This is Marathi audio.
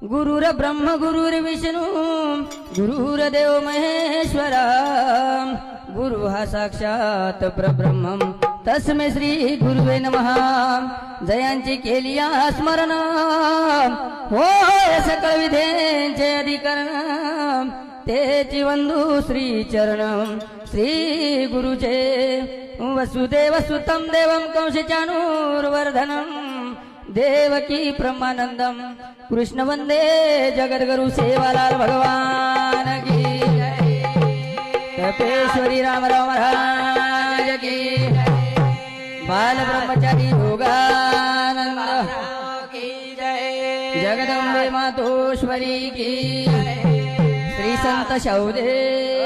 गुरुर ब्रह्म गुरुर्विष्णू गुरुर्देव महेश्वरा गुरु हा साक्षात परब्रह्म तस्मै श्री गुरुवे नमः. जयांची केली स्मरण हो सकळ विधेंचे अधिकरण तेची वंदू श्री चरण श्री गुरुचे. वसुदेव सुतं देवं कंसचाणूरवर्धनं देवकी प्रमानंदम कृष्ण वंदे जगद्गुरु सेवालाल भगवान की जय. कपेश्वरी रामराव महाराज की बाल ब्रह्मचारी योगानंद की जय. जगदंबे मातोश्वरी की श्री संत शौदेव